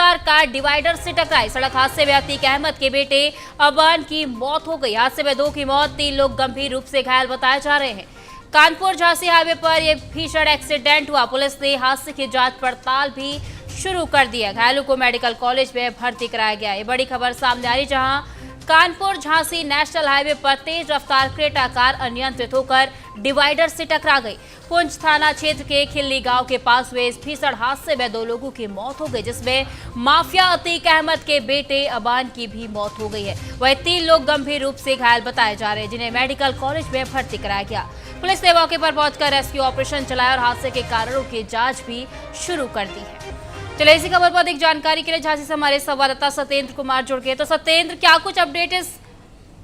रफ्तार car divider से टकराई। सड़क हादसे में अतीक अहमद के बेटे अबान की मौत हो गई। हादसे में 2 की मौत, 3 लोग गंभीर रूप से घायल बताए जा रहे हैं। कानपुर झांसी हाईवे पर यह भीषण एक्सीडेंट हुआ। पुलिस ने हादसे की जांच पड़ताल भी शुरू कर दी है। घायलों को मेडिकल कॉलेज में भर्ती कराया गया है। ये बड़ी खबर सामने आ रही, जहां कानपुर झांसी नेशनल हाईवे पर तेज रफ्तार क्रेटा कार अनियंत्रित होकर डिवाइडर से टकरा गई। पुंछ थाना क्षेत्र के खिल्ली गांव के पास हुए इस भीषण हादसे में 2 लोगों की मौत हो गई, जिसमें माफिया अतीक अहमद के बेटे अबान की भी मौत हो गई है। वहीं 3 लोग गंभीर रूप से घायल बताए जा रहे हैं, जिन्हें मेडिकल कॉलेज में भर्ती कराया गया। पुलिस ने मौके पर पहुंचकर रेस्क्यू ऑपरेशन चलाया और हादसे के कारणों की जांच भी शुरू कर दी है। चलिए, इसी खबर पर अधिक जानकारी के लिए झांसी से हमारे संवाददाता सत्येंद्र कुमार जुड़ गए। तो सत्येंद्र, क्या कुछ अपडेट इस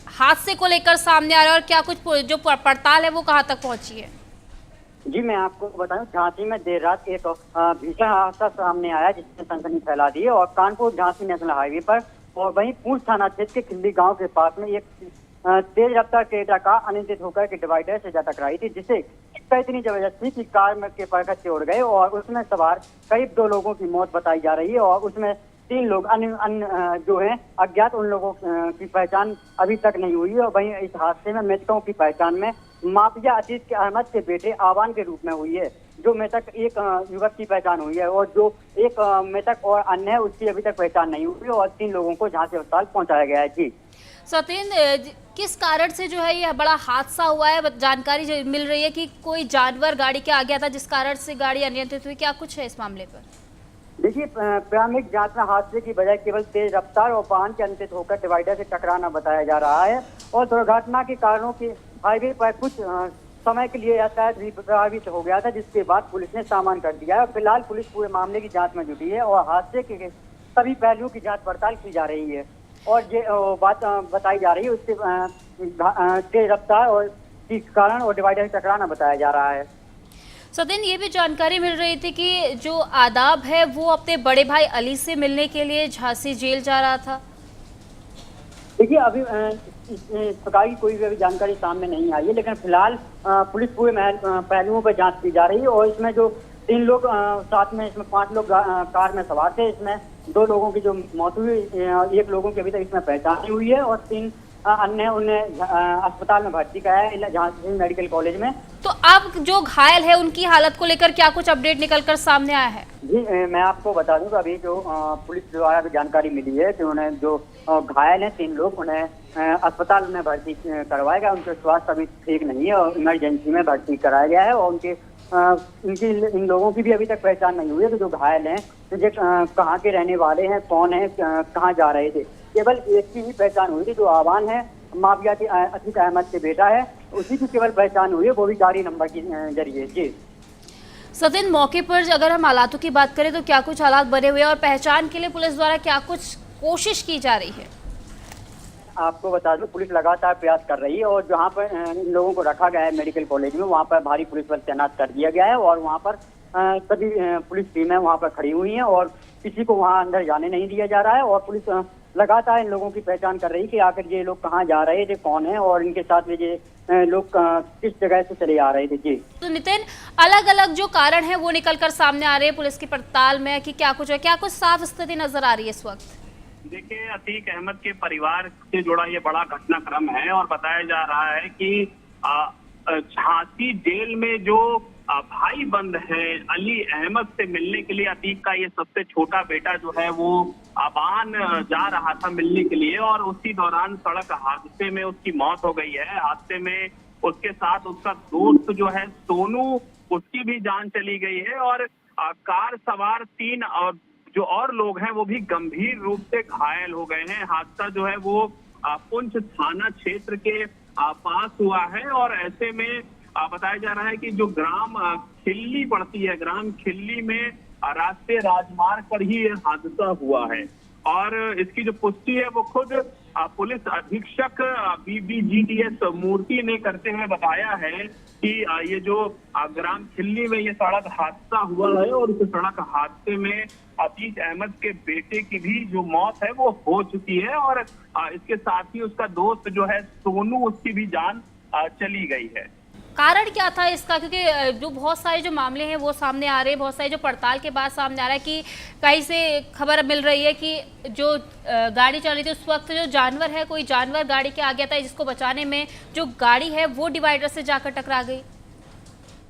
हादसे को लेकर सामने आ रहा है और क्या कुछ जो पड़ताल है वो कहां तक पहुंची है? जी, मैं आपको बताऊं, झांसी में देर रात एक भीषण हादसा सामने आया जिसने सनसनी फैला दी है। और कानपुर झांसी नेशनल हाईवे पर और वहीं पुंछ थाना क्षेत्र के खिल्ली गांव के पास में एक तेज रफ्तार क्रेटा कार अनियंत्रित होकर के डिवाइडर से जा टकराई थी, जिससे इतनी जबरदस्त थी कि कार में के परखच्चे उड़ गए और उसमें सवार करीब 2 लोगों की मौत बताई जा रही है। और उसमें 3 लोग अन्य जो हैं अज्ञात, उन लोगों की पहचान अभी तक नहीं हुई है। और वहीं इस हादसे में मृतकों की पहचान में माफिया अतीक अहमद के बेटे आवान के रूप में हुई है। जो मृतक एक युवक की पहचान हुई है और जो एक मृतक और अन्य है उसकी अभी तक पहचान नहीं हुई और 3 लोगों को झांसी अस्पताल पहुंचाया गया है। जी सत्येंद्र, किस कारण से जो है ये बड़ा हादसा हुआ है? जानकारी जो मिल रही है कि कोई जानवर गाड़ी के आ गया था जिस कारण से गाड़ी अनियंत्रित हुई, क्या कुछ है इस मामले पर? देखिए, प्राथमिक जांच में हादसे की वजह केवल तेज रफ्तार और वाहन के अनियंत्रित होकर डिवाइडर से टकराना बताया जा रहा है। और दुर्घटना के कारणों की हाईवे पर कुछ समय के लिए यातायात भी प्रभावित हो गया था, जिसके बाद पुलिस ने सामान कर दिया है। फिलहाल पुलिस पूरे मामले की जांच में जुटी है और हादसे के सभी पहलुओं की जांच पड़ताल की जा रही है। और ये बात बताई जा रही है उसके तेज रफ्तार और के कारण और डिवाइडर से टकराना बताया जा रहा है। सत्येंद्र, ये भी जानकारी मिल रही थी कि जो आदाब है वो अपने बड़े भाई अली से मिलने के लिए झांसी जेल जा रहा था। देखिए, अभी इस प्रकार की कोई भी अभी जानकारी सामने नहीं आई है, लेकिन फिलहाल पुलिस पूरे पहलुओं पर जांच की जा रही है। और इसमें जो 3 लोग साथ में, इसमें 5 लोग कार में सवार थे। इसमें 2 लोगों की जो मौत हुई, 1 लोगों की अभी तक इसमें पहचान नहीं हुई है और 3 अन्य उन्हें अस्पताल में भर्ती कराया है झांसी मेडिकल कॉलेज में। तो अब जो घायल है उनकी हालत को लेकर क्या कुछ अपडेट निकलकर सामने आया है? जी, मैं आपको बता दूं कि अभी जो पुलिस द्वारा जानकारी मिली है कि उन्हें जो घायल हैं 3 लोग, उन्हें अस्पताल में भर्ती करवाया गया। उनके स्वास्थ्य अभी ठीक नहीं है और इमरजेंसी में भर्ती कराया गया है। और इन लोगों की भी अभी तक पहचान नहीं हुई है। तो जो घायल हैं तो ये कहाँ के रहने वाले हैं, कौन है, कहाँ जा रहे थे। केवल एक की ही पहचान हुई थी, जो आवान है, माफिया अतीक अहमद के बेटा है, उसी की केवल पहचान हुई है, वो भी गाड़ी नंबर के जरिए। जी सत्येंद्र, मौके पर अगर हम हालातों की बात करें तो क्या कुछ हालात बने हुए हैं और पहचान के लिए पुलिस द्वारा क्या कुछ कोशिश की जा रही है? आपको बता दूं, पुलिस लगातार प्रयास कर रही है और जहां पर इन लोगों को रखा गया है मेडिकल कॉलेज में, वहां पर भारी पुलिस बल तैनात कर दिया गया है। और वहां पर सभी पुलिस टीमें वहां पर खड़ी हुई हैं और किसी को वहां अंदर जाने नहीं दिया जा रहा है। और पुलिस लगातार इन लोगों की पहचान कर रही है कि आखिर ये लोग कहाँ जा रहे थे, कौन है और इनके साथ में ये लोग किस जगह से चले आ रहे थे। जी तो नितिन, अलग अलग जो कारण है वो निकलकर सामने आ रहे हैं पुलिस की पड़ताल में कि क्या कुछ है, क्या कुछ साफ स्थिति नजर आ रही है इस वक्त? देखिए, अतीक अहमद के परिवार से जुड़ा ये बड़ा घटनाक्रम है और बताया जा रहा है कि झांसी जेल में जो भाई बंद है अली अहमद से मिलने के लिए अतीक का ये सबसे छोटा बेटा जो है वो अबान जा रहा था मिलने के लिए। और उसी दौरान सड़क हादसे में उसकी मौत हो गई है। हादसे में उसके साथ उसका दोस्त जो है सोनू, उसकी भी जान चली गई है। और कार सवार 3 और जो और लोग हैं वो भी गंभीर रूप से घायल हो गए हैं। हादसा जो है वो पुंछ थाना क्षेत्र के पास हुआ है। और ऐसे में बताया जा रहा है कि जो ग्राम खिल्ली पड़ती है, ग्राम खिल्ली में राष्ट्रीय राजमार्ग पर ही ये हादसा हुआ है। और इसकी जो पुष्टि है वो खुद पुलिस अधीक्षक BBGTS मूर्ति ने करते हुए बताया है कि ये जो ग्राम खिल्ली में ये सड़क हादसा हुआ है और इस सड़क हादसे में अतीक अहमद के बेटे की भी जो मौत है वो हो चुकी है। और इसके साथ ही उसका दोस्त जो है सोनू, उसकी भी जान चली गई है। कारण क्या था इसका? क्योंकि जो बहुत सारे जो मामले हैं वो सामने आ रहे हैं, बहुत सारे जो पड़ताल के बाद सामने आ रहा है कि कहीं से खबर मिल रही है कि जो गाड़ी चल रही थी उस वक्त जो जानवर है, कोई जानवर गाड़ी के आ गया था, जिसको बचाने में जो गाड़ी है वो डिवाइडर से जाकर टकरा गई।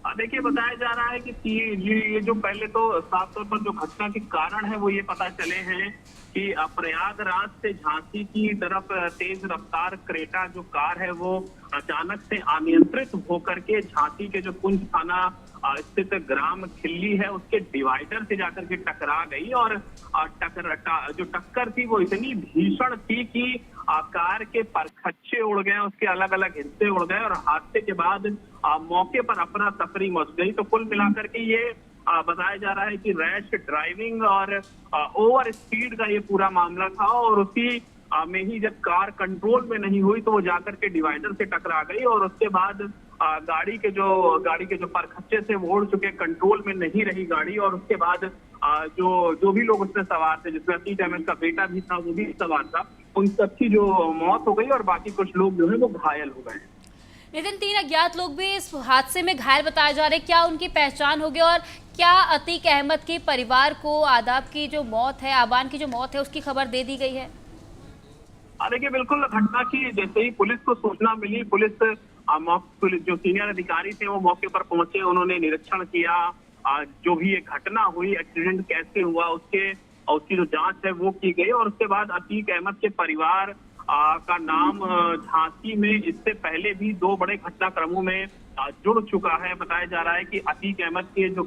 देखिए, बताया जा रहा है कि ये जो पहले तो साफ तौर पर जो घटना के कारण है वो ये पता चले हैं कि प्रयागराज से झांसी की तरफ तेज रफ्तार क्रेटा जो कार है वो अचानक से अनियंत्रित होकर के झांसी के जो पुंछ थाना स्थित ग्राम खिल्ली है उसके डिवाइडर से जाकर के टकरा गई। और जो टक्कर थी वो इतनी भीषण थी कि कार के परखच्चे उड़ गए, उसके अलग अलग हिस्से उड़ गए और हादसे के बाद मौके पर अफरा तफरी मच गई। तो कुल मिलाकर के ये बताया जा रहा है कि रैश ड्राइविंग और ओवर स्पीड का ये पूरा मामला था और उसी में ही जब कार कंट्रोल में नहीं हुई तो वो जाकर के डिवाइडर से टकरा गई और उसके बाद गाड़ी के जो परखच्चे थे वो उड़ चुके, कंट्रोल में नहीं रही गाड़ी। और उसके बाद जो भी लोग उसमें सवार थे, जिसमें अतीक अहमद का बेटा भी था वो भी सवार था, उन सबकी जो मौत हो गई और बाकी कुछ लोग जो है वो घायल हो गए। नितिन, 3 अज्ञात लोग भी इस हादसे में घायल बताए जा रहे हैं, क्या उनकी पहचान होगी और क्या अतीक अहमद के परिवार को आदाब की जो मौत है, आबान की जो मौत है, उसकी खबर दे दी गई है? देखिए, बिल्कुल घटना की जैसे ही पुलिस को सूचना मिली, पुलिस जो सीनियर अधिकारी थे वो मौके पर पहुंचे, उन्होंने निरीक्षण किया, जो भी ये घटना हुई, एक्सीडेंट कैसे हुआ उसकी जो जांच है वो की गई। और उसके बाद अतीक अहमद के परिवार का नाम झांसी में इससे पहले भी 2 बड़े घटनाक्रमों में जुड़ चुका है। बताया जा रहा है कि अतीक अहमद के जो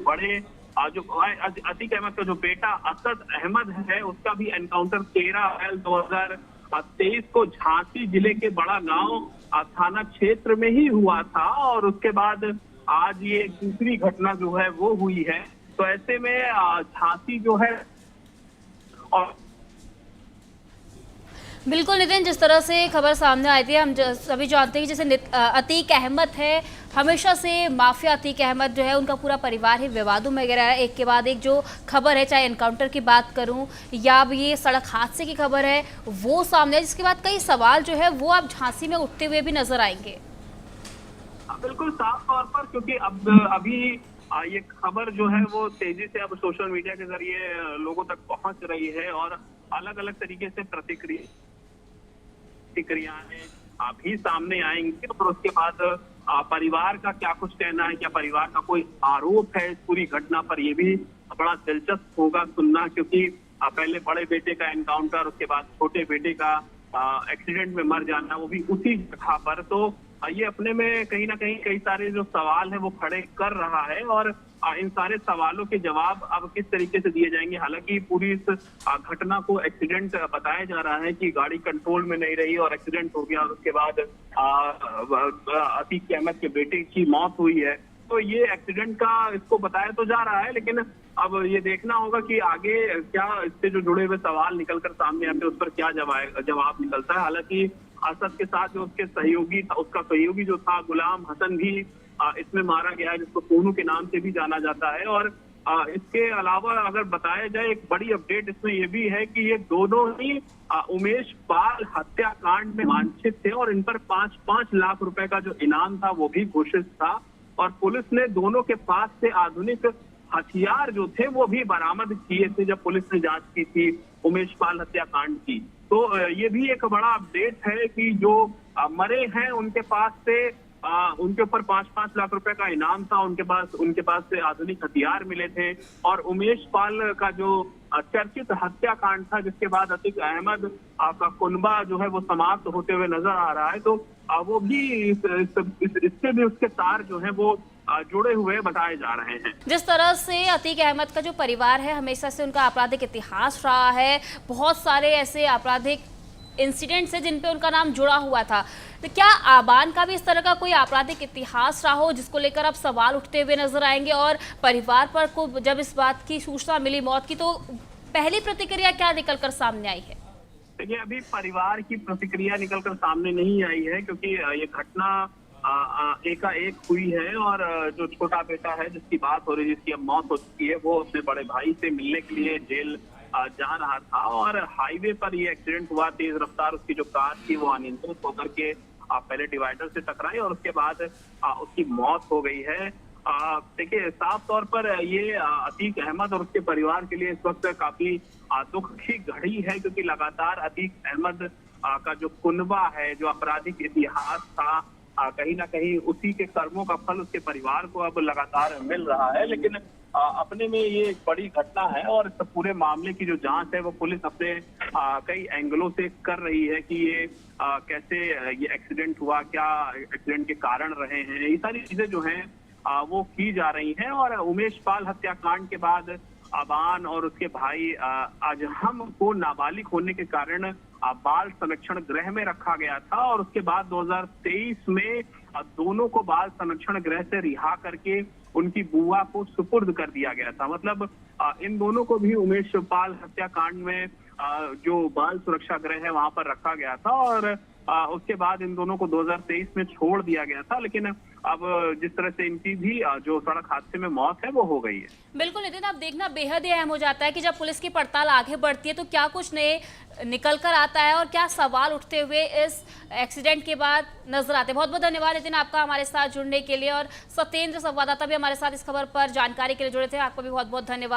अतीक अहमद का जो बेटा असद अहमद है उसका भी एनकाउंटर 13 अप्रैल 2023 को झांसी जिले के बड़ा गांव थाना क्षेत्र में ही हुआ था और उसके बाद आज ये दूसरी घटना जो है वो हुई है। तो ऐसे में झांसी जो है और बिल्कुल नितिन, जिस तरह से खबर सामने आई थी, हम सभी जानते हैं कि जैसे अतीक अहमद है, हमेशा से माफिया अतीक अहमद जो है उनका पूरा परिवार ही विवादों में गिरा है। एक के बाद एक जो खबर है, चाहे एनकाउंटर की बात करूं या अब ये सड़क हादसे की खबर है वो सामने है, जिसके बाद कई सवाल जो है वो अब झांसी में उठते हुए भी नजर आएंगे। बिल्कुल साफ तौर पर, क्योंकि अभी ये खबर जो है वो तेजी से अब सोशल मीडिया के जरिए लोगों तक पहुंच रही है और अलग अलग तरीके से प्रतिक्रियाएं भी सामने आएंगी। और उसके बाद परिवार का क्या कुछ कहना है, क्या परिवार का कोई आरोप है इस पूरी घटना पर, ये भी बड़ा दिलचस्प होगा सुनना, क्योंकि पहले बड़े बेटे का एनकाउंटर, उसके बाद छोटे बेटे का एक्सीडेंट में मर जाना, वो भी उसी जगह पर। तो ये अपने में कहीं ना कहीं कई सारे जो सवाल है वो खड़े कर रहा है और इन सारे सवालों के जवाब अब किस तरीके से दिए जाएंगे। हालांकि पूरी इस घटना को एक्सीडेंट बताया जा रहा है कि गाड़ी कंट्रोल में नहीं रही और एक्सीडेंट हो गया और उसके बाद अतीक अहमद के बेटे की मौत हुई है। तो ये एक्सीडेंट का इसको बताया तो जा रहा है, लेकिन अब ये देखना होगा कि आगे क्या इससे जो जुड़े हुए सवाल निकलकर सामने आते हैं उस पर क्या जवाब निकलता है। हालांकि असद के साथ जो उसका सहयोगी जो था गुलाम हसन भी इसमें मारा गया है, जिसको सोनू के नाम से भी जाना जाता है। और इसके अलावा अगर बताया जाए, एक बड़ी अपडेट इसमें ये भी है कि ये दोनों ही उमेश पाल हत्याकांड में वांछित थे और इन पर 5-5 लाख रुपए का जो इनाम था वो भी घोषित था और पुलिस ने दोनों के पास से आधुनिक हथियार जो थे वो भी बरामद किए थे जब पुलिस ने जांच की थी उमेश पाल हत्याकांड की। तो ये भी एक बड़ा अपडेट है कि जो मरे हैं उनके पास से उनके ऊपर 5-5 लाख रुपए का इनाम था, उनके पास से आधुनिक हथियार मिले थे। और उमेश पाल का जो चर्चित हत्याकांड था जिसके बाद अतीक अहमद का कुनबा जो है वो समाप्त होते हुए नजर आ रहा है, तो वो भी इससे भी उसके तार जो है वो जुड़े हुए बताए जा रहे हैं। जिस तरह से अतीक अहमद का जो परिवार है, हमेशा से उनका आपराधिक इतिहास रहा है, बहुत सारे ऐसे आपराधिक इंसिडेंट्स है जिन पे उनका नाम जुड़ा हुआ था, तो क्या आबान का भी इस तरह का कोई आपराधिक इतिहास रहा हो जिसको लेकर अब सवाल उठते हुए नजर आएंगे? और परिवार पर को जब इस बात की सूचना मिली मौत की, तो पहली प्रतिक्रिया क्या निकलकर सामने आई है? देखिए, अभी परिवार की प्रतिक्रिया निकलकर सामने नहीं आई है क्योंकि ये घटना एकाएक हुई है और जो छोटा बेटा है जिसकी बात हो रही है, जिसकी अब मौत हो चुकी है, वो अपने बड़े भाई से मिलने के लिए जेल जा रहा था और हाईवे पर ये एक्सीडेंट हुआ। तेज रफ्तार उसकी जो कार थी वो अनियंत्रित होकर के पहले डिवाइडर से टकराई और उसके बाद उसकी मौत हो गई है। देखिए, साफ तौर पर ये अतीक अहमद और उसके परिवार के लिए इस वक्त काफी दुख की घड़ी है, क्योंकि लगातार अतीक अहमद का जो कुनबा है, जो आपराधिक इतिहास था, कहीं ना कहीं उसी के कर्मों का फल उसके परिवार को अब लगातार मिल रहा है। लेकिन अपने में ये एक बड़ी घटना है और इस पूरे मामले की जो जांच है वो पुलिस अपने कई एंगलों से कर रही है कि ये कैसे ये एक्सीडेंट हुआ, क्या एक्सीडेंट के कारण रहे हैं, ये सारी चीजें जो हैं वो की जा रही हैं। और उमेश पाल हत्याकांड के बाद अबान और उसके भाई अजहम को नाबालिग होने के कारण बाल संरक्षण गृह में रखा गया था और उसके बाद 2023 में दोनों को बाल संरक्षण गृह से रिहा करके उनकी बुआ को सुपुर्द कर दिया गया था। मतलब इन दोनों को भी उमेश पाल हत्याकांड में जो बाल सुरक्षा गृह है वहां पर रखा गया था और उसके बाद इन दोनों को 2023 में छोड़ दिया गया था। लेकिन अब जिस तरह से इनकी भी जो सड़क हादसे में मौत है वो हो गई है। बिल्कुल नितिन, अब देखना बेहद ही अहम हो जाता है कि जब पुलिस की पड़ताल आगे बढ़ती है तो क्या कुछ नए निकल कर आता है और क्या सवाल उठते हुए इस एक्सीडेंट के बाद नजर आते हैं। बहुत बहुत धन्यवाद नितिन आपका हमारे साथ जुड़ने के लिए, और सत्येंद्र संवाददाता भी हमारे साथ इस खबर पर जानकारी के लिए जुड़े थे, आपको भी बहुत बहुत धन्यवाद।